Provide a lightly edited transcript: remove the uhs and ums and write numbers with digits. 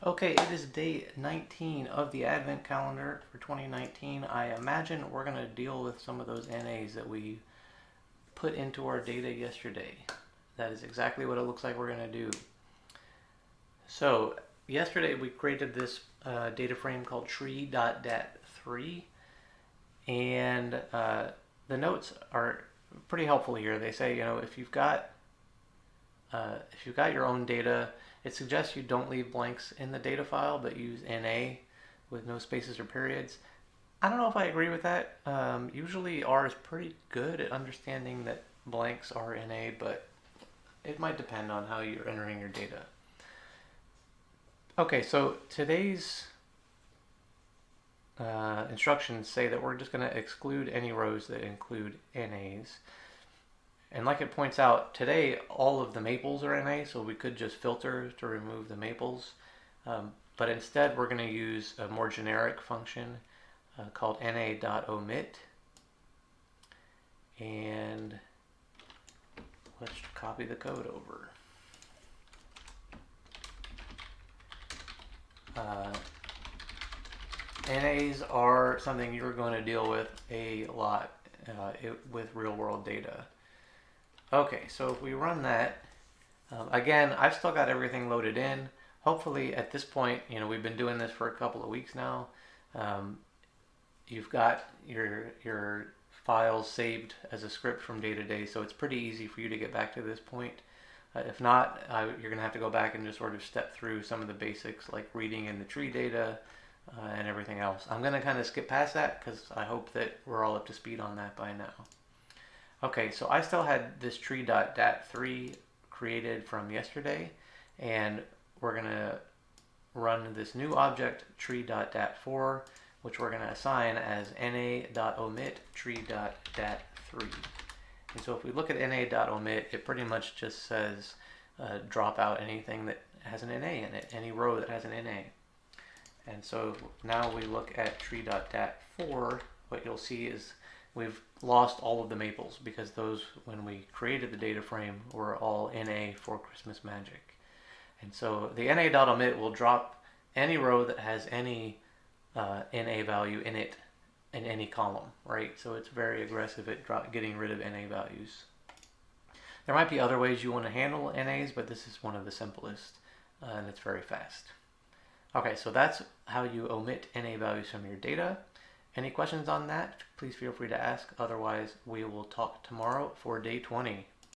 Okay, it is day 19 of the Advent calendar for 2019. I imagine we're going to deal with some of those NAs that we put into our data yesterday. That is exactly what it looks like we're going to do. So, yesterday we created this data frame called tree.dat3, and the notes are pretty helpful here. They say, if you've got your own data, it suggests you don't leave blanks in the data file, but use NA with no spaces or periods. I don't know if I agree with that. Usually R is pretty good at understanding that blanks are NA, but it might depend on how you're entering your data. Okay, so today's instructions say that we're just going to exclude any rows that include NAs. And like it points out, today all of the maples are NA, so we could just filter to remove the maples. But instead we're going to use a more generic function called na.omit. And let's copy the code over. NAs are something you're going to deal with a lot with real-world data. Okay, so if we run that, again, I've still got everything loaded in. Hopefully at this point, we've been doing this for a couple of weeks now. You've got your files saved as a script from day to day, so it's pretty easy for you to get back to this point. If not, you're going to have to go back and just sort of step through some of the basics like reading in the tree data and everything else. I'm going to kind of skip past that because I hope that we're all up to speed on that by now. Okay, so I still had this tree.dat3 created from yesterday, and we're going to run this new object tree.dat4, which we're going to assign as na.omit tree.dat3. And so if we look at na.omit, it pretty much just says drop out anything that has an NA in it, any row that has an NA. And so now we look at tree.dat4, what you'll see is we've lost all of the maples because those, when we created the data frame, were all NA for Christmas Magic. And so the na.omit will drop any row that has any NA value in it in any column, right? So it's very aggressive at getting rid of NA values. There might be other ways you want to handle NAs, but this is one of the simplest, and it's very fast. Okay, so that's how you omit NA values from your data. Any questions on that? Please feel free to ask. Otherwise, we will talk tomorrow for day 20.